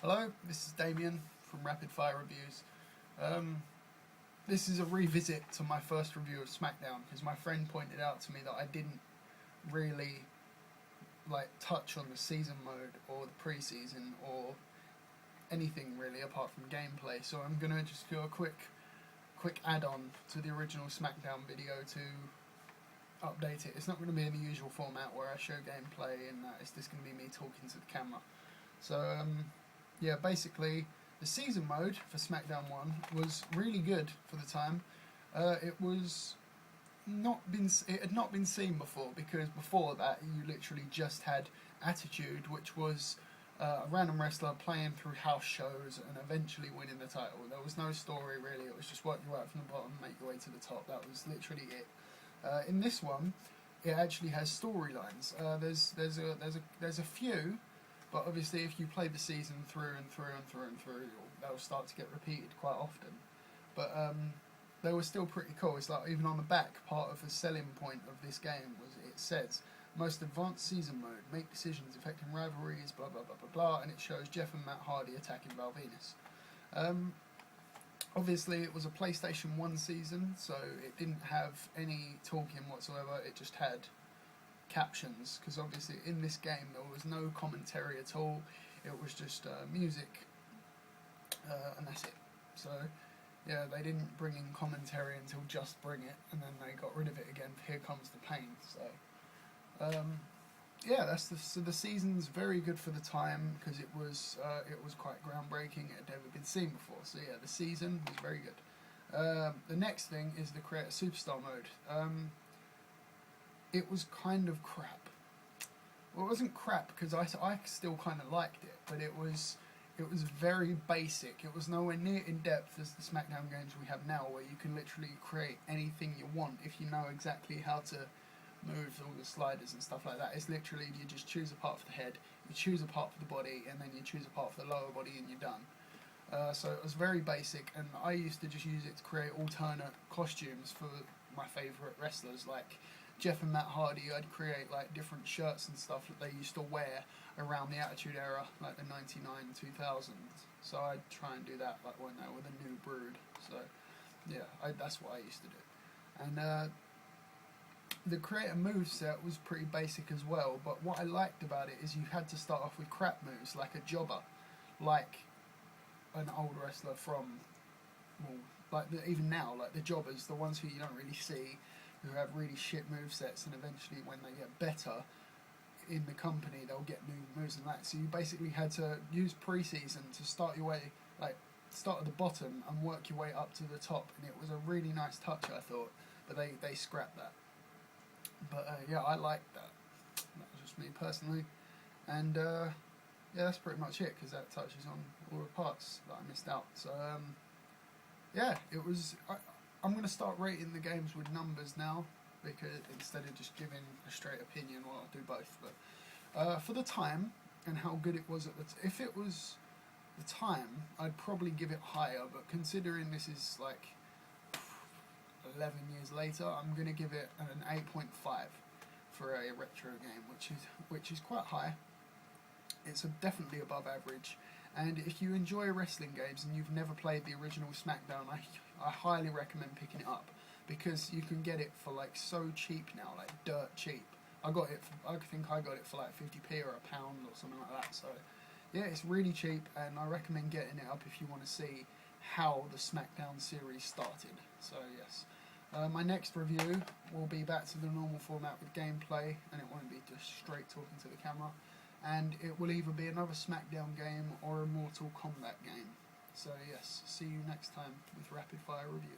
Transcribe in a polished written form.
Hello, this is Damien from Rapid Fire Reviews. This is a revisit to my first review of Smackdown because my friend pointed out to me that I didn't really touch on the season mode or the pre-season or anything really apart from gameplay. So I'm gonna just do a quick add-on to the original Smackdown video to update it. It's not going to be in the usual format where I show gameplay and that. It's just going to be me talking to the camera. So yeah, basically the season mode for Smackdown 1 was really good for the time. It had not been seen before, because before that you literally just had Attitude, which was a random wrestler playing through house shows and eventually winning the title. There was no story really, it was just work your way up from the bottom, make your way to the top. That was literally it. In this one, it actually has storylines. There's a few, but obviously if you play the season through and through, they'll start to get repeated quite often. But they were still pretty cool. It's like even on the back, part of the selling point of this game was it says most advanced season mode, make decisions affecting rivalries, blah blah blah blah blah, and it shows Jeff and Matt Hardy attacking Val Venus. Obviously it was a PlayStation 1 season, so it didn't have any talking whatsoever. It just had captions, because obviously in this game there was no commentary at all. It was just music, and that's it. So yeah, they didn't bring in commentary until Just Bring It, and then they got rid of it again for Here Comes the Pain. So yeah, so the season's very good for the time, because it was quite groundbreaking. It had never been seen before. So yeah, the season was very good. The next thing is the Create a Superstar mode. It was kind of crap. Well, it wasn't crap because I still kind of liked it, but it was very basic. It was nowhere near in depth as the Smackdown games we have now, where you can literally create anything you want if you know exactly how to move all the sliders and stuff like that. It's literally you just choose a part for the head, you choose a part for the body, and then you choose a part for the lower body, and you're done. So it was very basic, and I used to just use it to create alternate costumes for my favourite wrestlers, like Jeff and Matt Hardy. I'd create like different shirts and stuff that they used to wear around the Attitude Era, like the 99, 2000s. So I'd try and do that like when they were the new brood. So yeah, that's what I used to do. And the Create a moveset was pretty basic as well, but what I liked about it is you had to start off with crap moves, like a jobber, like an old wrestler from, well, even now, like the jobbers, the ones who you don't really see, who have really shit movesets, and eventually when they get better in the company, they'll get new moves and that. So you basically had to use pre-season to start your way, like start at the bottom and work your way up to the top, and it was a really nice touch, I thought, but they scrapped that. But yeah, I liked that. That was just me personally, and yeah, that's pretty much it, because that touches on all the parts that I missed out. So yeah, it was. I'm going to start rating the games with numbers now, because instead of just giving a straight opinion, well, I'll do both. But for the time and how good it was if it was the time, I'd probably give it higher. But considering this is like 11 years later, I'm going to give it an 8.5 for a retro game, which is quite high. It's definitely above average. And if you enjoy wrestling games and you've never played the original Smackdown, I highly recommend picking it up, because you can get it for like so cheap now, like dirt cheap. I think I got it for like 50p or £1 or something like that. So yeah, it's really cheap, and I recommend getting it up if you want to see how the Smackdown series started. So yes, my next review will be back to the normal format with gameplay, and it won't be just straight talking to the camera. And it will either be another Smackdown game or a Mortal Kombat game. So yes, see you next time with Rapid Fire Review.